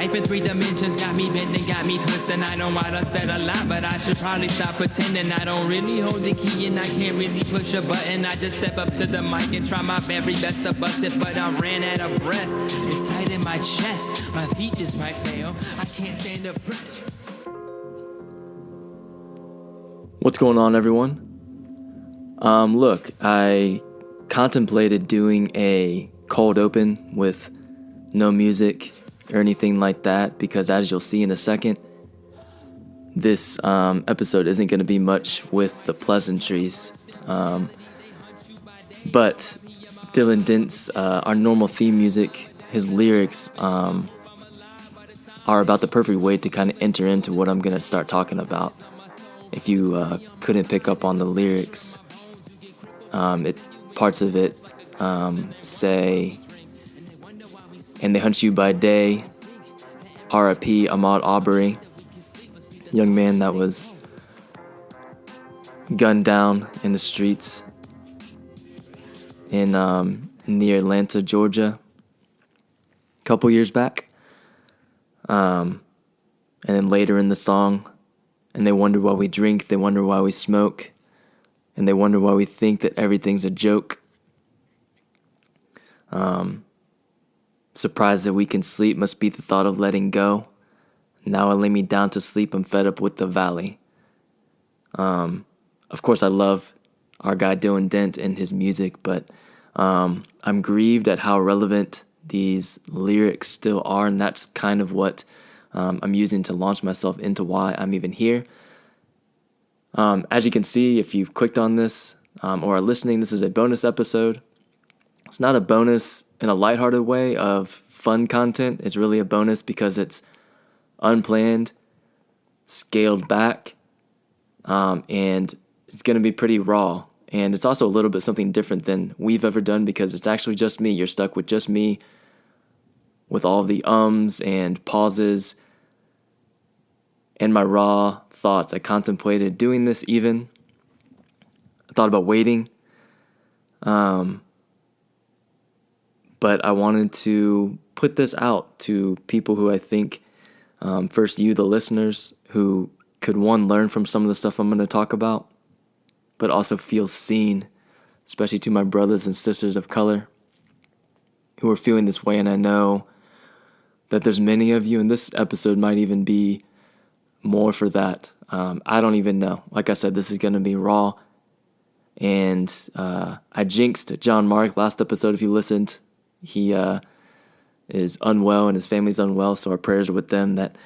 life in 3 dimensions got me bent and got me twisted. I know I done said a lot, but I should probably stop pretending. I don't really hold the key and I can't really push a button. I just step up to the mic and try my very best to bust it, but I ran out of breath. It's tight in my chest, my feet just might fail. I can't stand the pressure. What's going on, everyone? Look, I contemplated doing a cold open with no music or anything like that because, as you'll see in a second, this episode isn't going to be much with the pleasantries. But Dylan Dent's, our normal theme music, his lyrics are about the perfect way to kind of enter into what I'm going to start talking about. If you couldn't pick up on the lyrics, parts of it say, "And they hunt you by day, R.I.P. Ahmaud Arbery," young man that was gunned down in the streets in near Atlanta, Georgia, a couple years back. And then later in the song, "And they wonder why we drink, they wonder why we smoke, and they wonder why we think that everything's a joke. Surprised that we can sleep must be the thought of letting go. Now I lay me down to sleep, I'm fed up with the valley." Of course, I love our guy Dylan Dent and his music, but I'm grieved at how relevant these lyrics still are, and that's kind of what I'm using to launch myself into why I'm even here. As you can see, if you've clicked on this or are listening, this is a bonus episode. It's not a bonus in a lighthearted way of fun content. It's really a bonus because it's unplanned, scaled back, and it's going to be pretty raw. And it's also a little bit something different than we've ever done because it's actually just me. You're stuck with just me with all the ums and pauses and my raw thoughts. I contemplated doing this even. I thought about waiting. But I wanted to put this out to people who I think, first you, the listeners, who could, one, learn from some of the stuff I'm going to talk about, but also feel seen, especially to my brothers and sisters of color who are feeling this way. And I know that there's many of you, and this episode might even be more for that. I don't even know. Like I said, this is going to be raw. And I jinxed John Mark last episode. If you listened, he is unwell and his family's unwell, so our prayers are with them that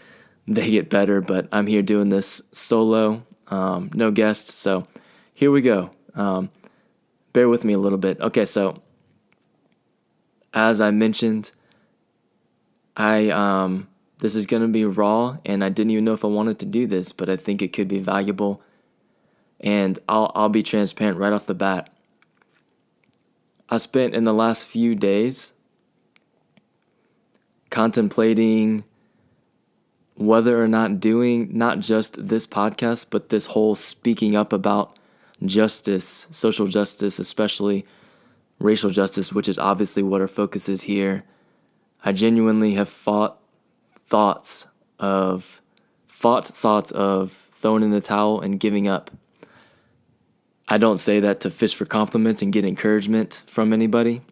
they get better. But I'm here doing this solo, no guests, so here we go. Bear with me a little bit. Okay, so as I mentioned, this is going to be raw, and I didn't even know if I wanted to do this, but I think it could be valuable, and I'll be transparent right off the bat. I spent in the last few days contemplating whether or not doing not just this podcast, but this whole speaking up about justice, social justice, especially racial justice, which is obviously what our focus is here. I genuinely have fought thoughts of throwing in the towel and giving up. I don't say that to fish for compliments and get encouragement from anybody.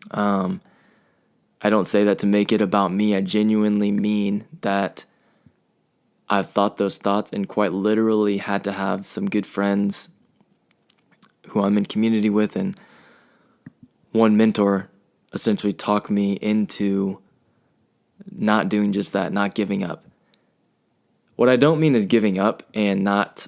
I don't say that to make it about me. I genuinely mean that I've thought those thoughts and quite literally had to have some good friends who I'm in community with, and one mentor essentially talk me into not doing just that, not giving up. What I don't mean is giving up and not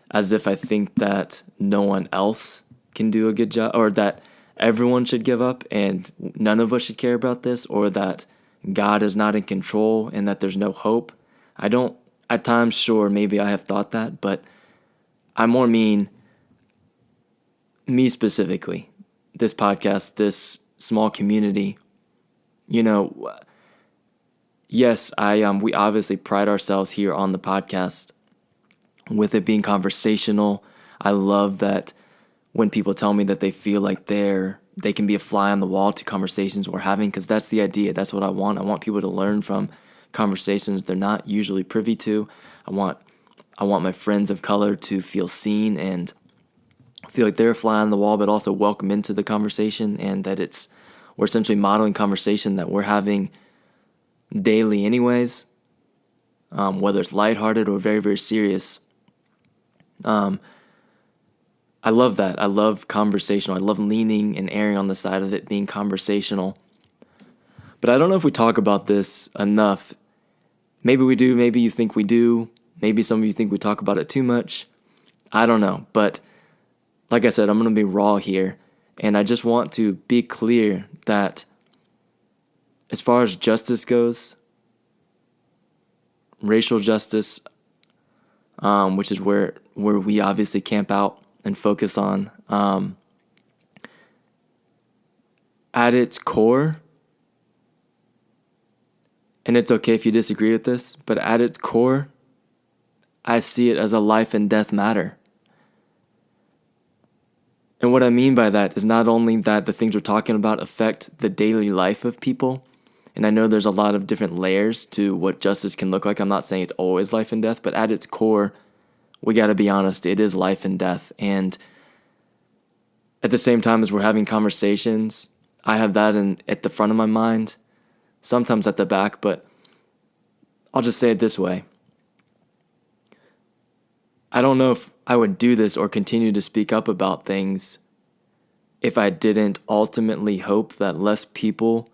as if I think that no one else can do a good job, or that everyone should give up and none of us should care about this, or that God is not in control and that there's no hope. I don't, at times, sure, maybe I have thought that, but I more mean me specifically, this podcast, this small community. You know, yes, we obviously pride ourselves here on the podcast with it being conversational. I love that when people tell me that they feel like they're, they can be a fly on the wall to conversations we're having, because that's the idea. That's what I want. I want people to learn from conversations they're not usually privy to. I want my friends of color to feel seen and feel like they're a fly on the wall, but also welcome into the conversation, and that we're essentially modeling conversation that we're having daily anyways, whether it's lighthearted or very, very serious. I love that. I love conversational. I love leaning and erring on the side of it being conversational. But I don't know if we talk about this enough. Maybe we do. Maybe you think we do. Maybe some of you think we talk about it too much. I don't know. But like I said, I'm going to be raw here. And I just want to be clear that as far as justice goes, racial justice, which is where we obviously camp out and focus on, at its core, and it's okay if you disagree with this, but at its core, I see it as a life and death matter. And what I mean by that is not only that the things we're talking about affect the daily life of people, and I know there's a lot of different layers to what justice can look like. I'm not saying it's always life and death, but at its core, we got to be honest, it is life and death. And at the same time as we're having conversations, I have that at the front of my mind, sometimes at the back, but I'll just say it this way. I don't know if I would do this or continue to speak up about things if I didn't ultimately hope that less people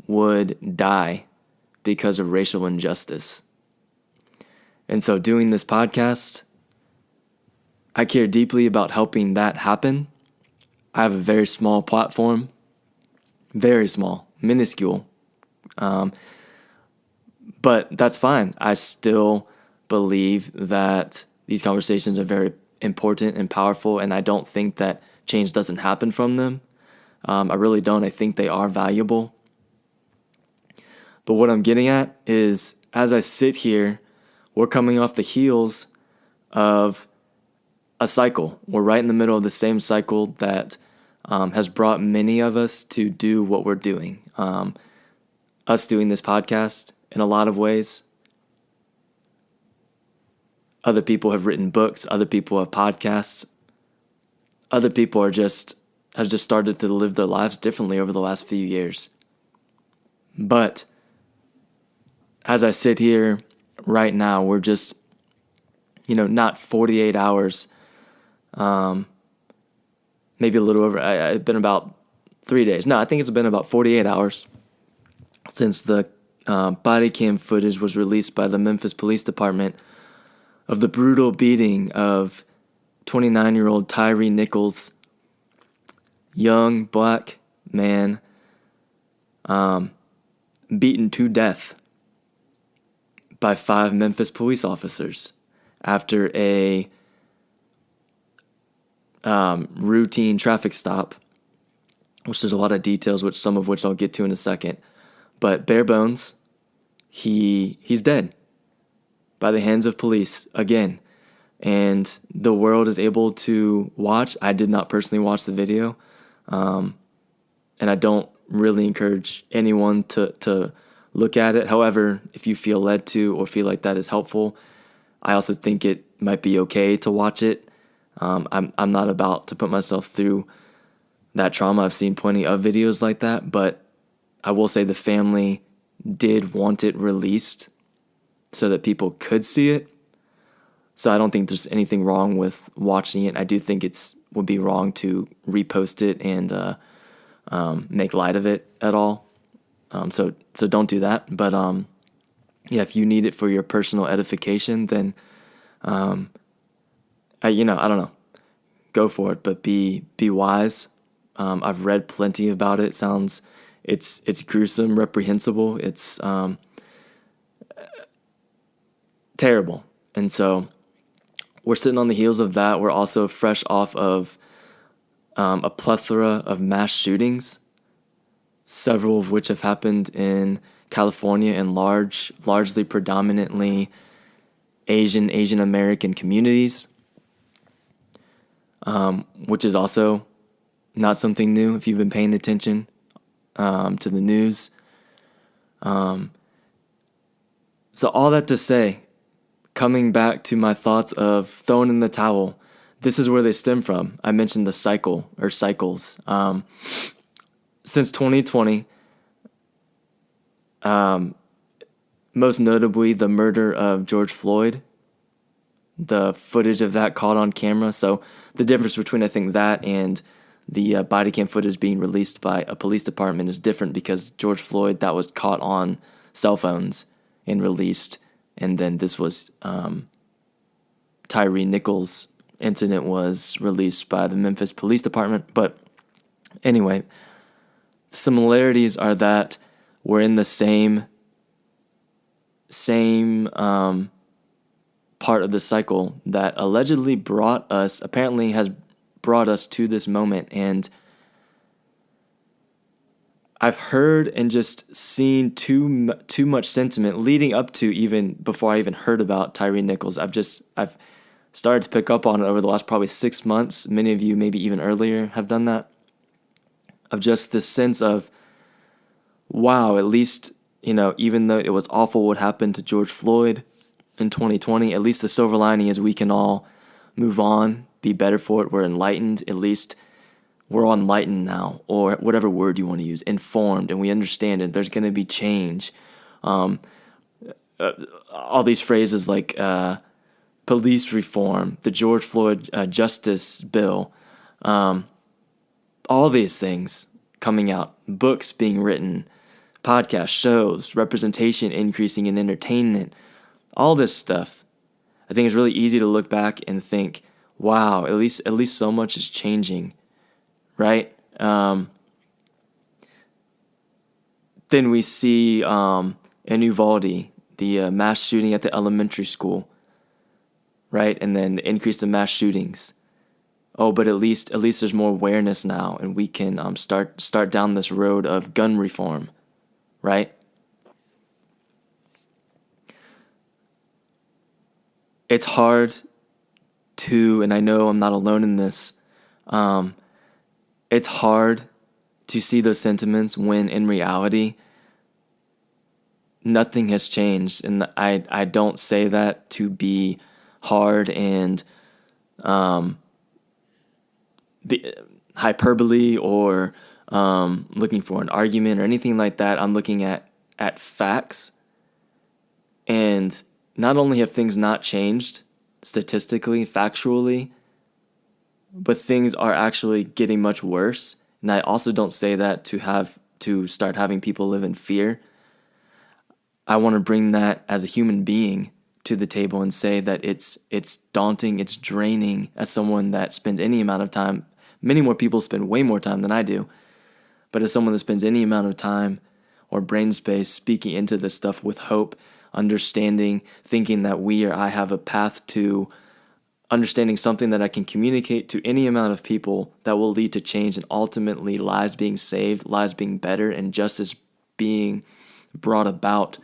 would die because of racial injustice. And so doing this podcast, I care deeply about helping that happen. I have a very small platform, very small, minuscule. But that's fine. I still believe that these conversations are very important and powerful, and I don't think that change doesn't happen from them. I really don't. I think they are valuable. But what I'm getting at is, as I sit here, we're coming off the heels of a cycle. We're right in the middle of the same cycle that has brought many of us to do what we're doing. Us doing this podcast in a lot of ways. Other people have written books. Other people have podcasts. Other people have just started to live their lives differently over the last few years. But as I sit here right now, we're just, not 48 hours, maybe a little over. It's been about 3 days. No, I think it's been about 48 hours since the body cam footage was released by the Memphis Police Department of the brutal beating of 29-year-old Tyre Nichols, young black man, beaten to death by 5 Memphis police officers after a routine traffic stop, which there's a lot of details, some of which I'll get to in a second. But bare bones, he's dead by the hands of police again. And the world is able to watch. I did not personally watch the video. And I don't really encourage anyone to look at it. However, if you feel led to or feel like that is helpful, I also think it might be okay to watch it. I'm not about to put myself through that trauma. I've seen plenty of videos like that, but I will say the family did want it released so that people could see it. So I don't think there's anything wrong with watching it. I do think would be wrong to repost it and make light of it at all. So don't do that. But if you need it for your personal edification, then I don't know, go for it. But be wise. I've read plenty about it. It's gruesome, reprehensible. It's terrible. And so we're sitting on the heels of that. We're also fresh off of a plethora of mass shootings, several of which have happened in California and largely predominantly Asian American communities, which is also not something new if you've been paying attention to the news. So all that to say, coming back to my thoughts of throwing in the towel, this is where they stem from. I mentioned the cycle or cycles. Since 2020, most notably the murder of George Floyd, the footage of that caught on camera. So the difference between, I think, that and the body cam footage being released by a police department is different, because George Floyd, that was caught on cell phones and released. And then this was Tyre Nichols incident was released by the Memphis Police Department. But anyway, the similarities are that we're in the same part of the cycle that allegedly apparently has brought us to this moment. And I've heard and just seen too much sentiment leading up to, even before I even heard about Tyre Nichols. I've started to pick up on it over the last probably 6 months. Many of you, maybe even earlier, have done that. Of just this sense of, wow, at least, even though it was awful what happened to George Floyd in 2020, at least the silver lining is we can all move on, be better for it. We're enlightened. At least we're all enlightened now, or whatever word you want to use, informed, and we understand it. There's going to be change. All these phrases like police reform, the George Floyd justice bill, all these things coming out, books being written, podcast shows, representation increasing in entertainment, all this stuff. I think it's really easy to look back and think, wow, at least so much is changing, right? Then we see in Uvalde, the mass shooting at the elementary school, right? And then the increase in mass shootings. Oh, but at least there's more awareness now, and we can start down this road of gun reform, right? It's hard to, and I know I'm not alone in this, it's hard to see those sentiments when in reality nothing has changed. And I don't say that to be hard and hyperbole or looking for an argument or anything like that. I'm looking at facts. And not only have things not changed statistically, factually, but things are actually getting much worse. And I also don't say that to start having people live in fear. I want to bring that as a human being to the table and say that it's daunting, it's draining as someone that spends any amount of time. Many more people spend way more time than I do. But as someone that spends any amount of time or brain space speaking into this stuff with hope, understanding, thinking that I have a path to understanding something that I can communicate to any amount of people that will lead to change and ultimately lives being saved, lives being better, and justice being brought about.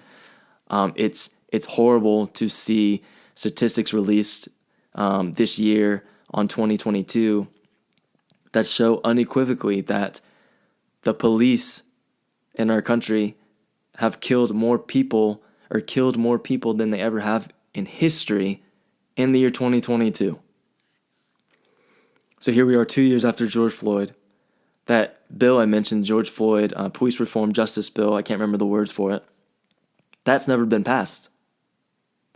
It's horrible to see statistics released this year on 2022 that show unequivocally that the police in our country have killed more people than they ever have in history in the year 2022. So here we are 2 years after George Floyd. That bill I mentioned, George Floyd, police reform justice bill, I can't remember the words for it, that's never been passed.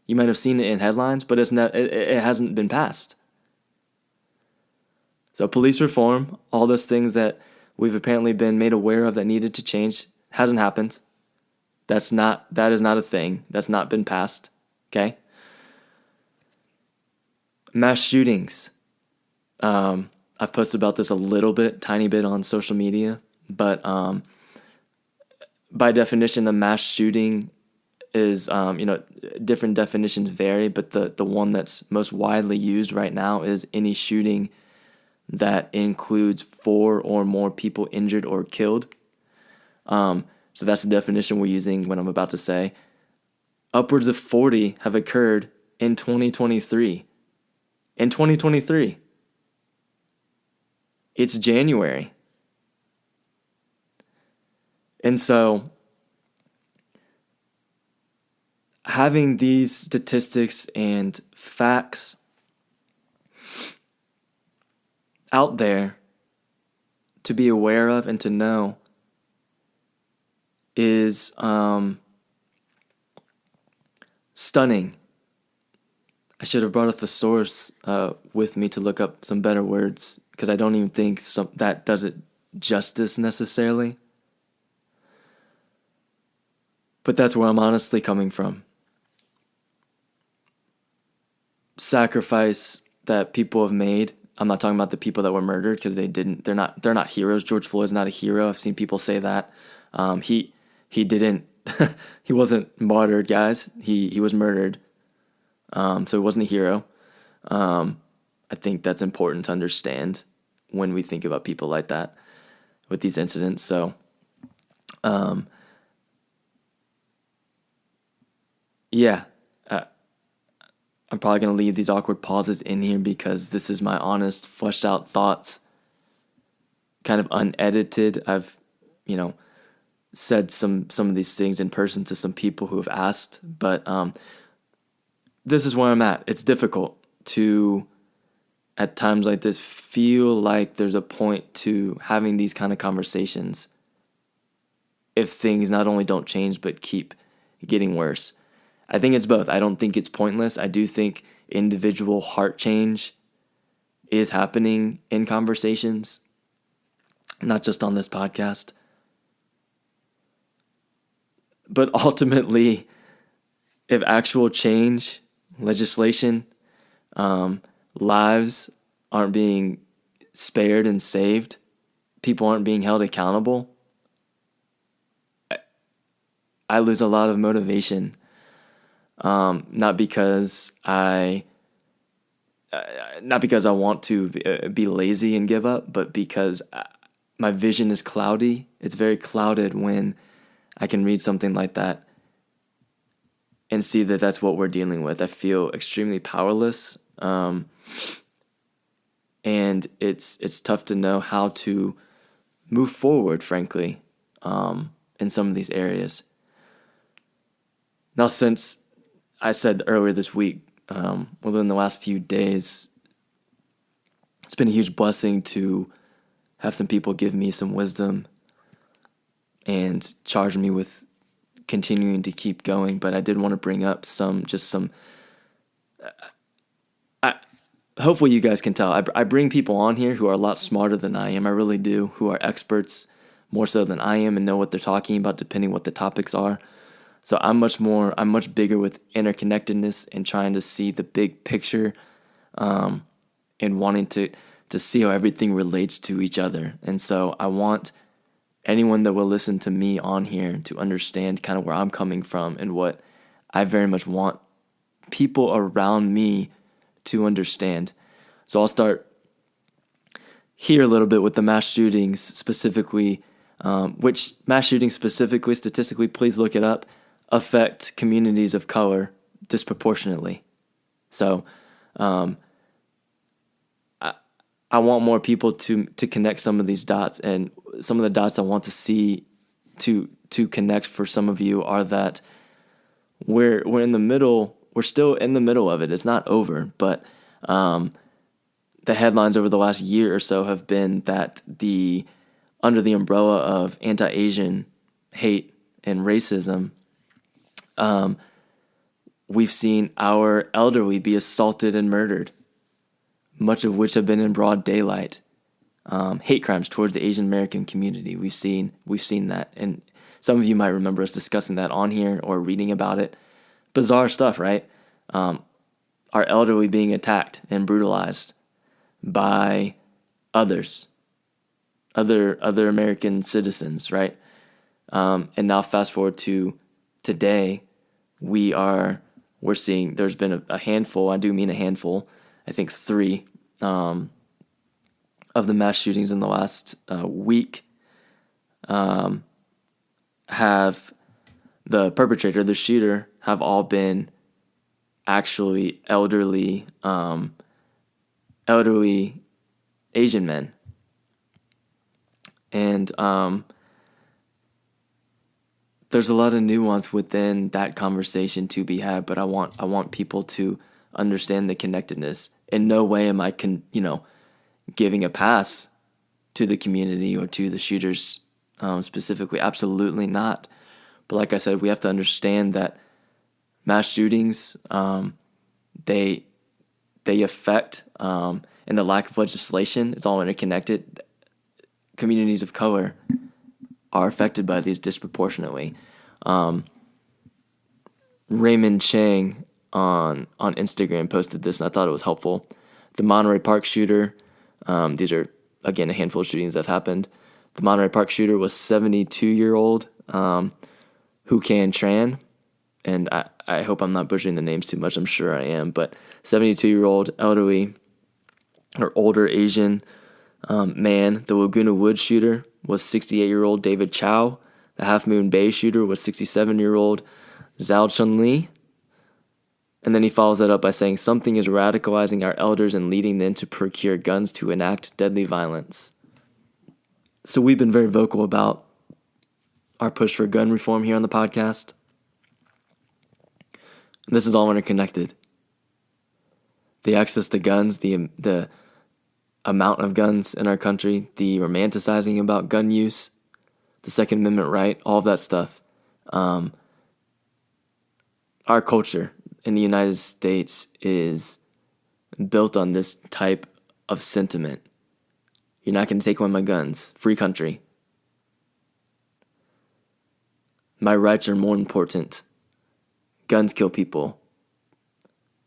You might have seen it in headlines, but it hasn't been passed. So police reform, all those things that we've apparently been made aware of that needed to change, hasn't happened. That is not a thing. That's not been passed. Okay? Mass shootings. I've posted about this a little bit, tiny bit on social media, but by definition, a mass shooting is, different definitions vary, but the one that's most widely used right now is any shooting that includes 4 or more people injured or killed. So that's the definition we're using when I'm about to say. Upwards of 40 have occurred in 2023. In 2023. It's January. And so having these statistics and facts out there to be aware of and to know is stunning. I should have brought a thesaurus with me to look up some better words, because I don't even think that does it justice necessarily. But that's where I'm honestly coming from. Sacrifice that people have made. I'm not talking about the people that were murdered, because they're not heroes. George Floyd's not a hero. I've seen people say that. He didn't he wasn't martyred, guys. He was murdered. So he wasn't a hero. I think that's important to understand when we think about people like that with these incidents. So, yeah, I'm probably going to leave these awkward pauses in here because this is my honest, fleshed out thoughts, kind of unedited. I've, said some of these things in person to some people who have asked, but this is where I'm at. It's difficult to, at times like this, feel like there's a point to having these kind of conversations if things not only don't change but keep getting worse. I think it's both. I don't think it's pointless. I do think individual heart change is happening in conversations, not just on this podcast. But ultimately, if actual change, legislation, lives aren't being spared and saved, people aren't being held accountable, I lose a lot of motivation. Not because I want to be lazy and give up, but because my vision is cloudy. It's very clouded when I can read something like that and see that that's what we're dealing with. I feel extremely powerless, and it's tough to know how to move forward, frankly, in some of these areas. Now, since I said earlier this week, within the last few days, it's been a huge blessing to have some people give me some wisdom and charge me with continuing to keep going. But I did want to bring up hopefully you guys can tell. I bring people on here who are a lot smarter than I am. I really do, who are experts more so than I am and know what they're talking about depending what the topics are. So I'm much bigger with interconnectedness and trying to see the big picture, and wanting to see how everything relates to each other. And so I want anyone that will listen to me on here to understand kind of where I'm coming from and what I very much want people around me to understand. So I'll start here a little bit with the mass shootings specifically, which mass shootings specifically, statistically, please look it up, affect communities of color disproportionately. So I want more people to connect some of these dots, and some of the dots I want to see to connect for some of you are that we're in the middle. We're still in the middle of it. It's not over, but the headlines over the last year or so have been that under the umbrella of anti-Asian hate and racism, we've seen our elderly be assaulted and murdered, much of which have been in broad daylight. Hate crimes towards the Asian American community. We've seen that, and some of you might remember us discussing that on here or reading about it. Bizarre stuff, right? Our elderly being attacked and brutalized by other American citizens, right? And now fast forward to today, we're seeing there's been a handful. I do mean a handful. I think 3 of the mass shootings in the last week have the perpetrator, the shooter, have all been actually elderly Asian men. And there's a lot of nuance within that conversation to be had, but I want people to understand the connectedness. In no way am I giving a pass to the community or to the shooters specifically. Absolutely not. But like I said, we have to understand that mass shootings, they affect, and the lack of legislation, it's all interconnected. Communities of color are affected by these disproportionately. Raymond Chang on Instagram posted this, and I thought it was helpful. The Monterey Park shooter, these are, again, a handful of shootings that have happened. The Monterey Park shooter was 72-year-old Hu Can Tran, and I hope I'm not butchering the names too much. I'm sure I am, but 72-year-old elderly or older Asian man. The Laguna Woods shooter was 68-year-old David Chow. The Half Moon Bay shooter was 67-year-old Zhao Chunli. And then he follows that up by saying, something is radicalizing our elders and leading them to procure guns to enact deadly violence. So we've been very vocal about our push for gun reform here on the podcast. This is all interconnected. The access to guns, the amount of guns in our country, the romanticizing about gun use, the Second Amendment right, all of that stuff. Our culture in the United States is built on this type of sentiment. You're not going to take away my guns. Free country. My rights are more important. Guns kill people.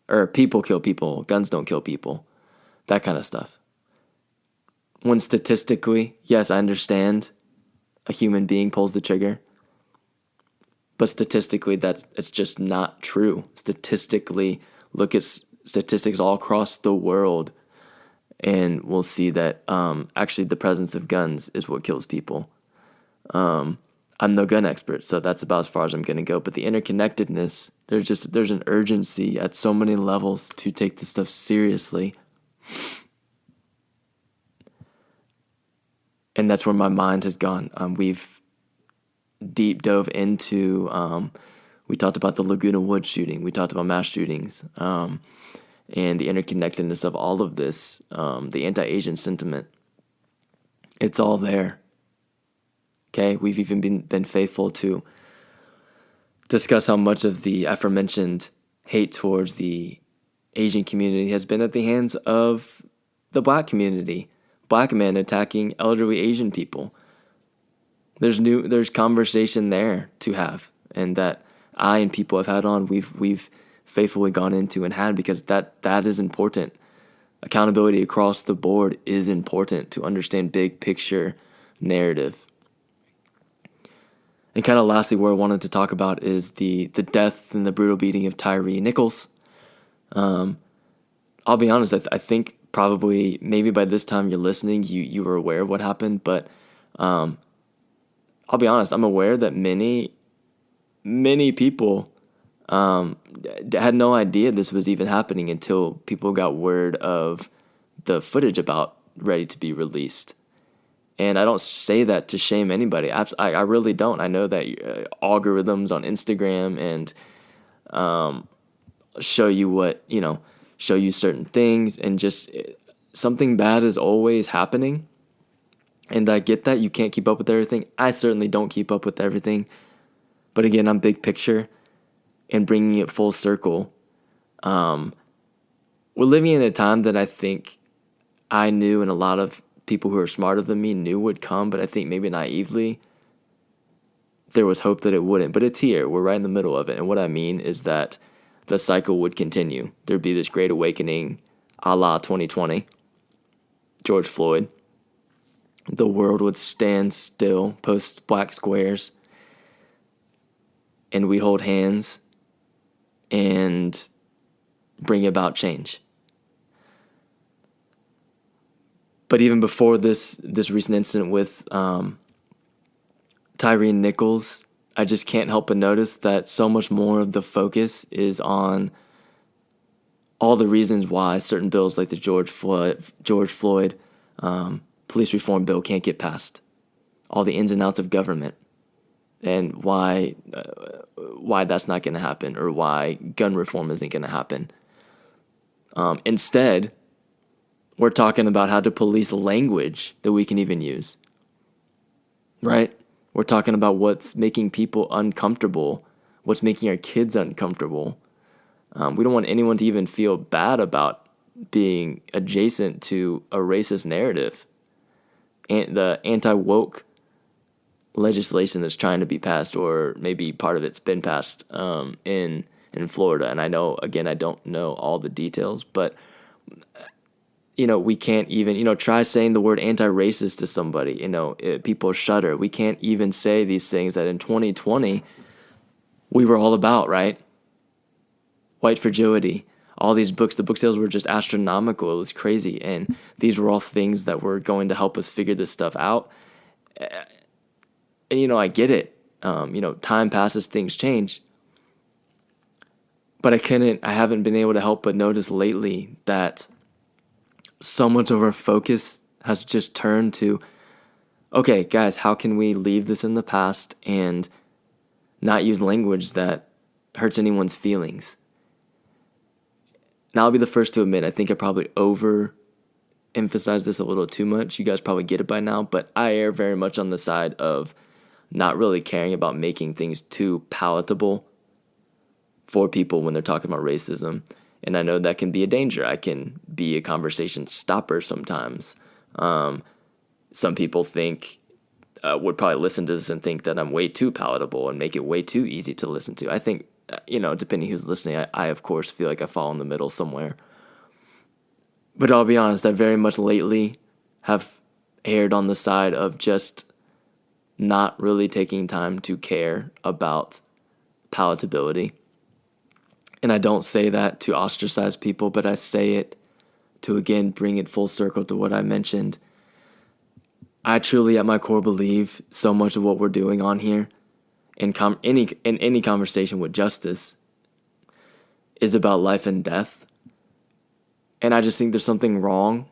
Or people kill people. Guns don't kill people. That kind of stuff. When statistically, yes, I understand a human being pulls the trigger. But statistically, it's just not true. Statistically, look at statistics all across the world, and we'll see that actually the presence of guns is what kills people. I'm no gun expert, so that's about as far as I'm going to go. But the interconnectedness, there's an urgency at so many levels to take this stuff seriously. And that's where my mind has gone. We've deep dove into, we talked about the Laguna Woods shooting. We talked about mass shootings and the interconnectedness of all of this, the anti-Asian sentiment. It's all there. Okay, we've even been faithful to discuss how much of the aforementioned hate towards the Asian community has been at the hands of the black community. Black men attacking elderly Asian people. There's conversation there to have, and that I and people I've had on, we've faithfully gone into and had, because that is important. Accountability across the board is important to understand big picture narrative. And kind of lastly, what I wanted to talk about is the death and the brutal beating of Tyre Nichols. I'll be honest, I think probably maybe by this time you're listening, you were aware of what happened, but I'll be honest, I'm aware that many people had no idea this was even happening until people got word of the footage about ready to be released. And I don't say that to shame anybody. I really don't. I know that algorithms on Instagram and show you certain things, and just something bad is always happening. And I get that you can't keep up with everything. I certainly don't keep up with everything. But again, I'm big picture and bringing it full circle. We're living in a time that I think I knew, and a lot of people who are smarter than me knew would come, but I think maybe naively there was hope that it wouldn't. But it's here. We're right in the middle of it. And what I mean is that the cycle would continue. There'd be this great awakening, a la 2020, George Floyd. The world would stand still, post black squares, and we'd hold hands and bring about change. But even before this recent incident with Tyre Nichols, I just can't help but notice that so much more of the focus is on all the reasons why certain bills like the George Floyd police reform bill can't get passed. all the ins and outs of government and why that's not going to happen, or why gun reform isn't going to happen. Instead, we're talking about how to police language that we can even use, right? We're talking about what's making people uncomfortable, what's making our kids uncomfortable. We don't want anyone to even feel bad about being adjacent to a racist narrative. And the anti-woke legislation that's trying to be passed, or maybe part of it's been passed in Florida. And I know, again, I don't know all the details, but we can't even, try saying the word anti-racist to somebody, people shudder. We can't even say these things that in 2020 we were all about, right? White fragility, all these books, the book sales were just astronomical. It was crazy. And these were all things that were going to help us figure this stuff out. And, I get it. Time passes, things change. But I haven't been able to help but notice lately that so much of our focus has just turned to, okay, guys, how can we leave this in the past and not use language that hurts anyone's feelings? Now, I'll be the first to admit, I think I probably overemphasized this a little too much. You guys probably get it by now, but I err very much on the side of not really caring about making things too palatable for people when they're talking about racism. And I know that can be a danger. I can be a conversation stopper sometimes. Some people would probably listen to this and think that I'm way too palatable and make it way too easy to listen to. I think, depending who's listening, I of course feel like I fall in the middle somewhere. But I'll be honest, I very much lately have erred on the side of just not really taking time to care about palatability. And I don't say that to ostracize people, but I say it to, again, bring it full circle to what I mentioned. I truly, at my core, believe so much of what we're doing on here, in any conversation with justice, is about life and death. And I just think there's something wrong,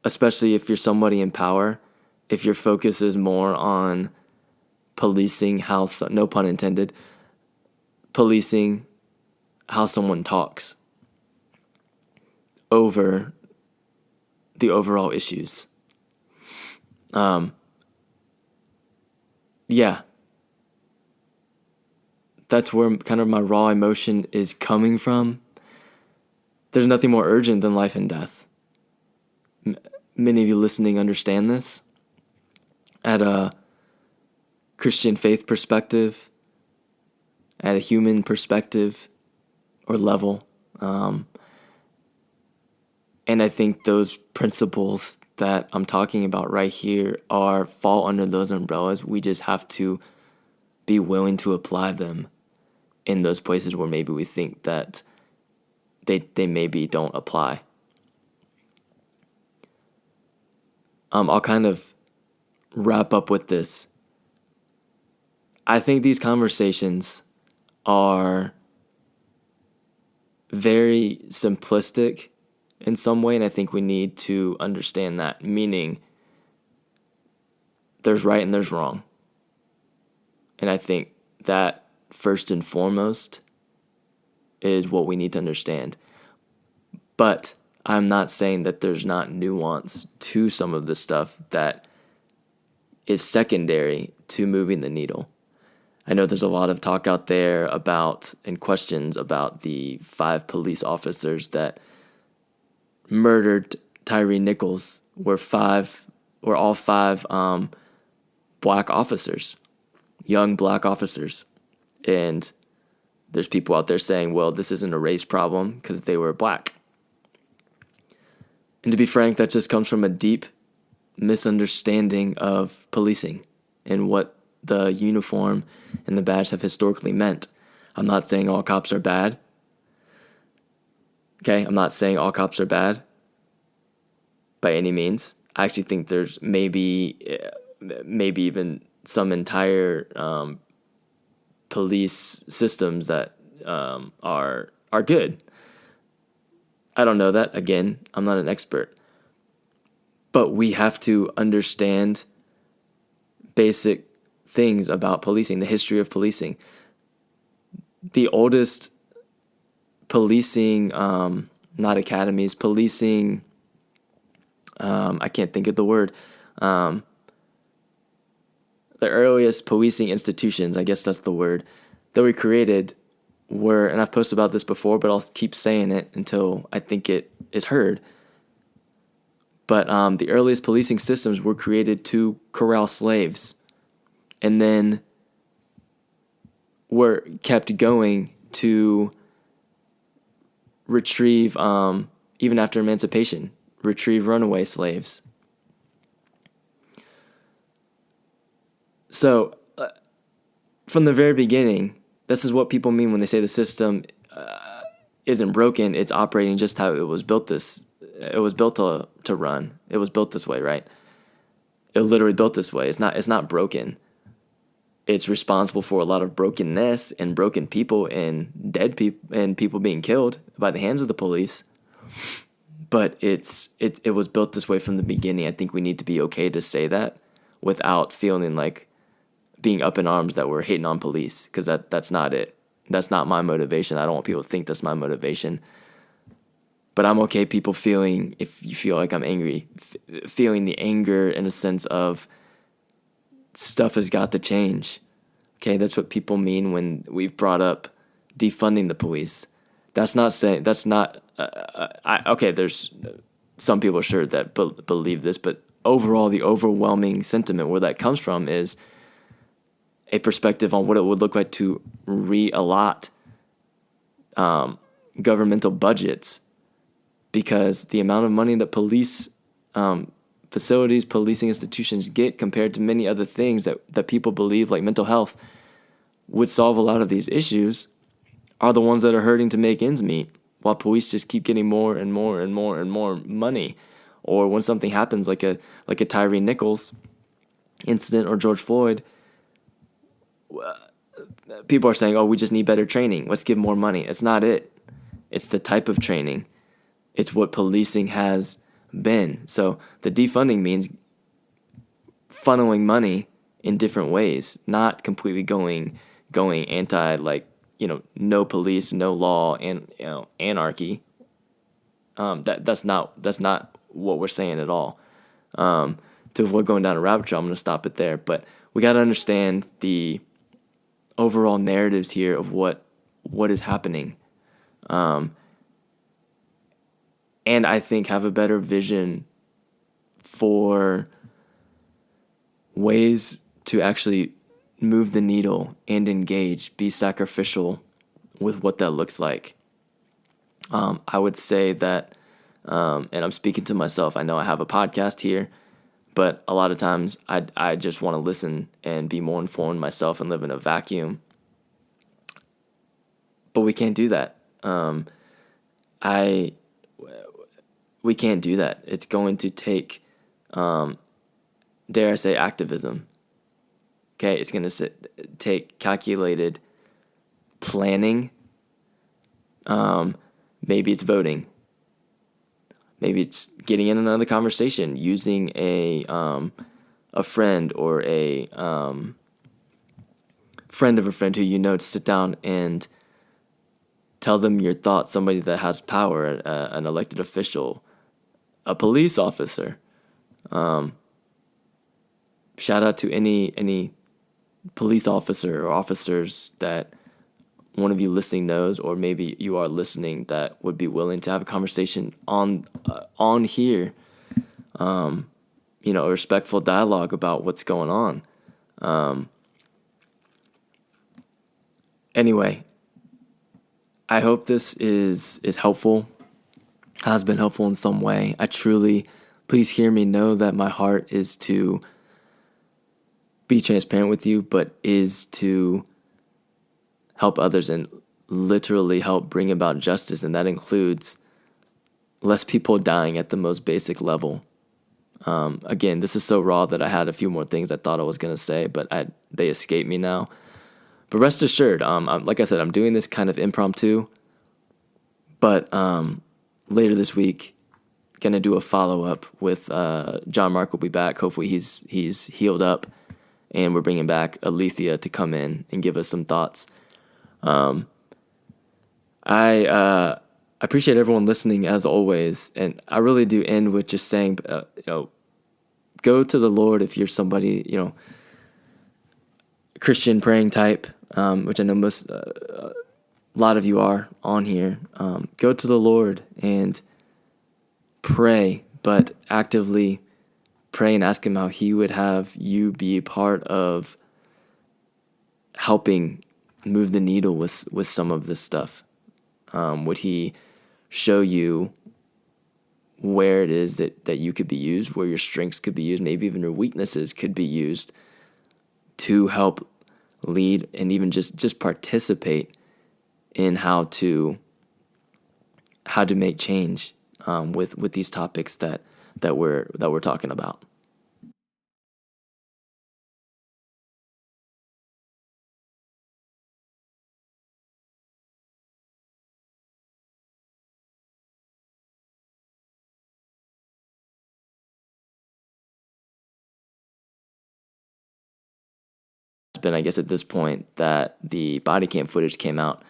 especially if you're somebody in power, if your focus is more on policing how, no pun intended, policing how someone talks over the overall issues. Yeah. That's where kind of my raw emotion is coming from. There's nothing more urgent than life and death. Many of you listening understand this. At a Christian faith perspective, at a human perspective or level. And I think those principles that I'm talking about right here fall under those umbrellas. We just have to be willing to apply them in those places where maybe we think that they maybe don't apply. I'll kind of wrap up with this. I think these conversations are very simplistic in some way, and I think we need to understand that, meaning there's right and there's wrong. And I think that first and foremost is what we need to understand. But I'm not saying that there's not nuance to some of the stuff that is secondary to moving the needle. I know there's a lot of talk out there about, and questions about, the 5 police officers that murdered Tyre Nichols were all 5 black officers, young black officers. And there's people out there saying, well, this isn't a race problem because they were black. And to be frank, that just comes from a deep misunderstanding of policing and what the uniform and the badge have historically meant. I'm not saying all cops are bad. Okay, I'm not saying all cops are bad by any means. I actually think there's maybe even some entire police systems that are good. I don't know that. Again, I'm not an expert. But we have to understand basic things about policing, the history of policing. The oldest policing, not academies, policing, I can't think of the word. The earliest policing institutions, I guess that's the word, that were created were, and I've posted about this before, but I'll keep saying it until I think it is heard. But the earliest policing systems were created to corral slaves, and then were kept going to retrieve, even after emancipation, retrieve runaway slaves. So, from the very beginning, this is what people mean when they say the system isn't broken. It's operating just how it was built. It was built to run. It was built this way, right? It was literally built this way. It's not broken. It's responsible for a lot of brokenness and broken people and dead people and people being killed by the hands of the police. But it was built this way from the beginning. I think we need to be okay to say that without feeling like being up in arms that we're hating on police, because that's not it. That's not my motivation. I don't want people to think that's my motivation. But I'm okay people feeling, if you feel like I'm angry, feeling the anger in a sense of stuff has got to change. Okay, that's what people mean when we've brought up defunding the police. That's not saying, okay, there's some people sure that believe this, but overall the overwhelming sentiment where that comes from is a perspective on what it would look like to re-allot governmental budgets, because the amount of money that police facilities, policing institutions get compared to many other things that people believe, like mental health, would solve a lot of these issues, are the ones that are hurting to make ends meet, while police just keep getting more and more and more and more money. Or when something happens like a Tyre Nichols incident or George Floyd, people are saying, oh, we just need better training. Let's give more money. It's not it. It's the type of training. It's what policing has been. So the defunding means funneling money in different ways, not completely going anti, like, no police, no law, and anarchy. That's not what we're saying at all. To avoid going down a rabbit trail, I'm going to stop it there. But we got to understand the overall narratives here of what is happening, and I think have a better vision for ways to actually move the needle and engage, be sacrificial with what that looks like. I would say that, and I'm speaking to myself, I know I have a podcast here, but a lot of times I just want to listen and be more informed myself and live in a vacuum. But we can't do that. We can't do that. It's going to take, dare I say, activism. Okay, it's going to take calculated planning. Maybe it's voting. Maybe it's getting in another conversation, using a friend or a friend of a friend who to sit down and tell them your thoughts. Somebody that has power, an elected official, a police officer. Shout out to any police officer or officers that one of you listening knows, or maybe you are listening, that would be willing to have a conversation on here, a respectful dialogue about what's going on. Anyway, I hope this is helpful, has been helpful in some way. I truly, please hear me, know that my heart is to be transparent with you, but is to help others and literally help bring about justice. And that includes less people dying at the most basic level. Again, this is so raw that I had a few more things I thought I was going to say, but they escape me now. But rest assured, like I said, I'm doing this kind of impromptu, but later this week, going to do a follow-up with John Mark will be back. Hopefully he's healed up and we're bringing back Alethea to come in and give us some thoughts. I appreciate everyone listening as always, and I really do end with just saying, go to the Lord if you're somebody, Christian praying type, which I know a lot of you are on here. Go to the Lord and pray, but actively pray and ask him how he would have you be a part of helping move the needle with some of this stuff. Would he show you where it is that you could be used, where your strengths could be used, maybe even your weaknesses could be used to help lead and even just participate in how to make change with these topics that we're talking about. Been, I guess, at this point that the body cam footage came out,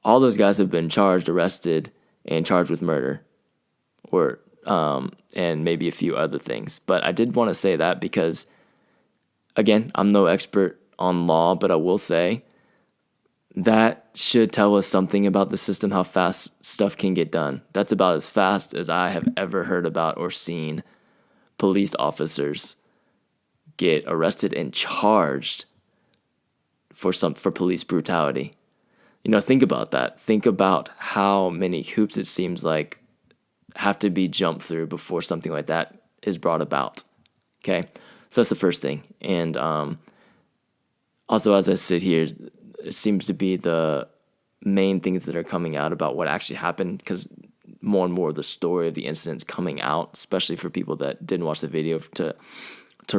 all those guys have been charged, arrested, and charged with murder, or and maybe a few other things. But I did want to say that because, again, I'm no expert on law, but I will say that should tell us something about the system, how fast stuff can get done. That's about as fast as I have ever heard about or seen police officers get arrested and charged for police brutality. Think about that. Think about how many hoops it seems like have to be jumped through before something like that is brought about. Okay, so that's the first thing. And also, as I sit here, it seems to be the main things that are coming out about what actually happened, because more and more of the story of the incidents coming out, especially for people that didn't watch the video to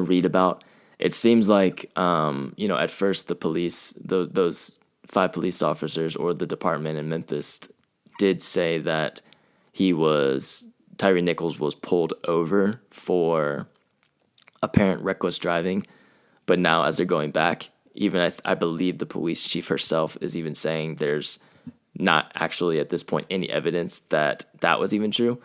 read about. It seems like, at first the police, those 5 police officers or the department in Memphis did say that Tyre Nichols was pulled over for apparent reckless driving. But now as they're going back, even I believe the police chief herself is even saying there's not actually at this point any evidence that was even true.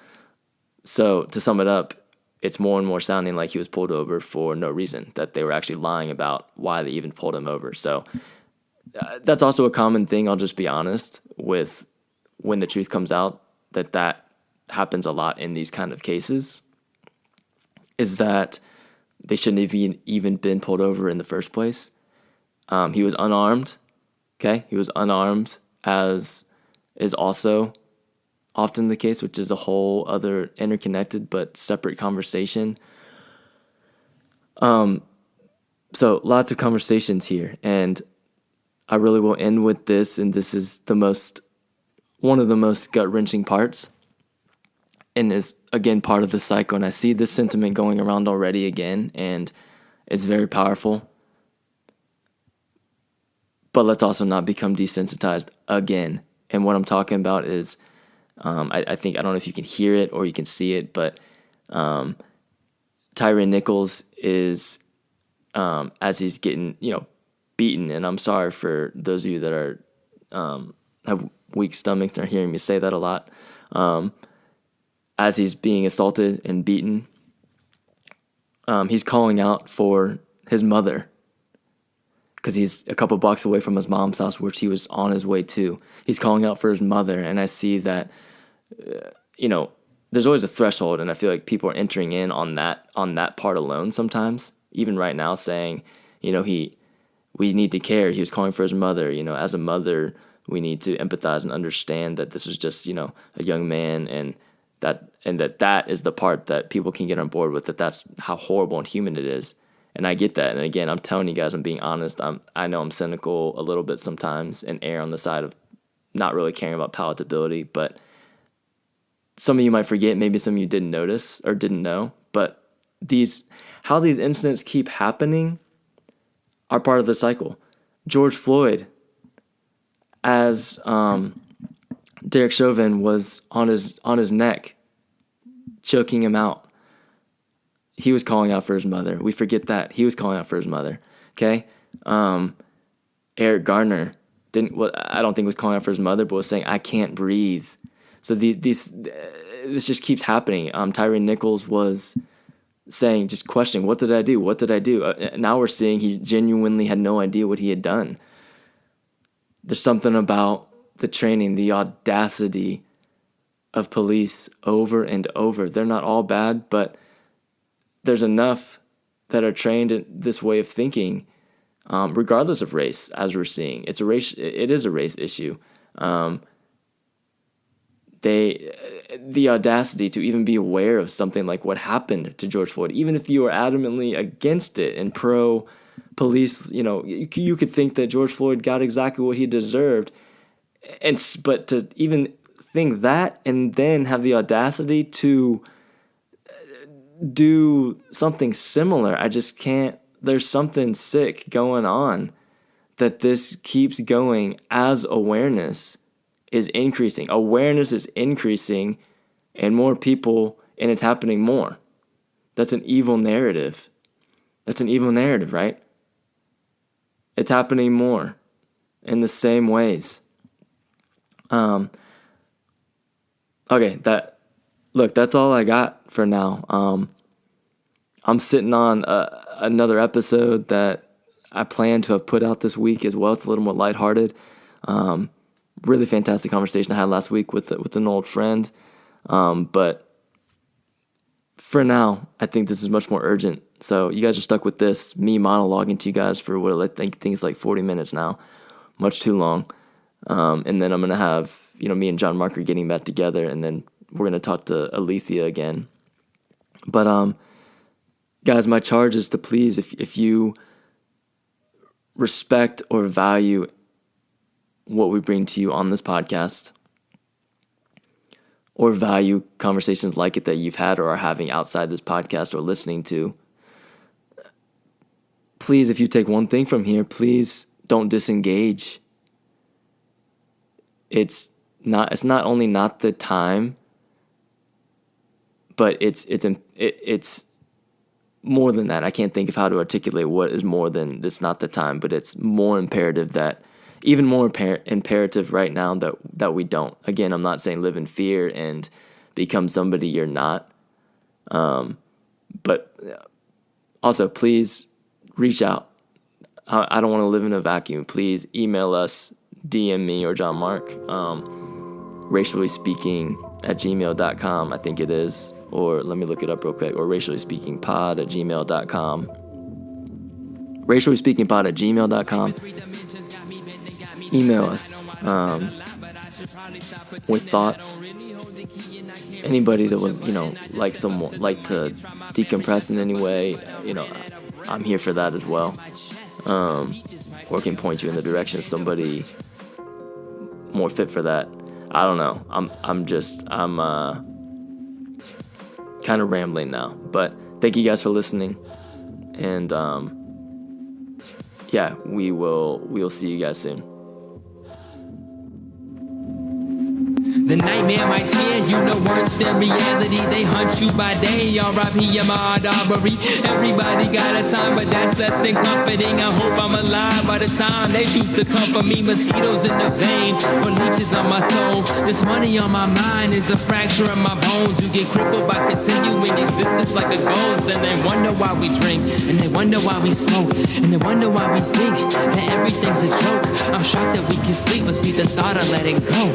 So to sum it up, it's more and more sounding like he was pulled over for no reason, that they were actually lying about why they even pulled him over. So that's also a common thing, I'll just be honest, with when the truth comes out, that happens a lot in these kind of cases, is that they shouldn't have even been pulled over in the first place. He was unarmed, okay? He was unarmed, as is also often the case, which is a whole other interconnected but separate conversation. So lots of conversations here, and I really will end with this, and this is one of the most gut-wrenching parts, and is, again, part of the cycle, and I see this sentiment going around already again, and it's very powerful. But let's also not become desensitized again. And what I'm talking about is, I think, I don't know if you can hear it or you can see it, but Tyre Nichols is, as he's getting, beaten, and I'm sorry for those of you that are have weak stomachs and are hearing me say that a lot, as he's being assaulted and beaten, he's calling out for his mother, because he's a couple blocks away from his mom's house, which he was on his way to. He's calling out for his mother, and I see that, there's always a threshold, and I feel like people are entering in on that part alone sometimes. Even right now, saying, we need to care. He was calling for his mother. As a mother, we need to empathize and understand that this was just, a young man, and that is the part that people can get on board with. That's how horrible and human it is. And I get that. And again, I'm telling you guys, I'm being honest. I know I'm cynical a little bit sometimes and err on the side of not really caring about palatability. But some of you might forget, maybe some of you didn't notice or didn't know. But how these incidents keep happening are part of the cycle. George Floyd, as Derek Chauvin was on his neck, choking him out, he was calling out for his mother. We forget that. He was calling out for his mother. Okay. Eric Garner I don't think was calling out for his mother, but was saying, I can't breathe. So this just keeps happening. Tyre Nichols was saying, just questioning, what did I do? What did I do? Now we're seeing he genuinely had no idea what he had done. There's something about the training, the audacity of police over and over. They're not all bad, but there's enough that are trained in this way of thinking, regardless of race, as we're seeing. It is a race issue. The audacity to even be aware of something like what happened to George Floyd, even if you are adamantly against it and pro police, you could think that George Floyd got exactly what he deserved, but to even think that and then have the audacity to do something similar, I just can't. There's something sick going on that this keeps going as awareness is increasing. Awareness is increasing and more people, and it's happening more. That's an evil narrative. That's an evil narrative, right? It's happening more in the same ways. Okay, that's all I got for now. I'm sitting on another episode that I plan to have put out this week as well. It's a little more lighthearted. Really fantastic conversation I had last week with an old friend. But for now, I think this is much more urgent. So you guys are stuck with this, me monologuing to you guys for what I think is like 40 minutes now. Much too long. And then I'm going to have, me and John Mark are getting back together, and then we're going to talk to Alethea again. But, guys, my charge is to please, if you respect or value what we bring to you on this podcast, or value conversations like it that you've had or are having outside this podcast or listening to, please, if you take one thing from here, please don't disengage. It's not only not the time, but it's more than that. I can't think of how to articulate what is more than it's not the time, but it's more imperative that, even more imperative right now that we don't. Again, I'm not saying live in fear and become somebody you're not. But also, please reach out. I don't want to live in a vacuum. Please email us, DM me or John Mark, raciallyspeaking@gmail.com, I think it is. Or let me look it up real quick. Or raciallyspeakingpod@gmail.com. raciallyspeakingpod@gmail.com. Email us with thoughts. Anybody that would, like to decompress in any way, I'm here for that as well. Or can point you in the direction of somebody more fit for that. I don't know. I'm kind of rambling now, but thank you guys for listening, and we'll see you guys soon. The nightmare might scare you, no worse than reality. They hunt you by day, R.I.P. Ahmaud Arbery. Everybody got a time, but that's less than comforting. I hope I'm alive by the time they choose to comfort me. Mosquitoes in the vein, or leeches on my soul. This money on my mind is a fracture in my bones. You get crippled by continuing existence like a ghost. And they wonder why we drink, and they wonder why we smoke, and they wonder why we think that everything's a joke. I'm shocked that we can sleep, must be the thought of letting go.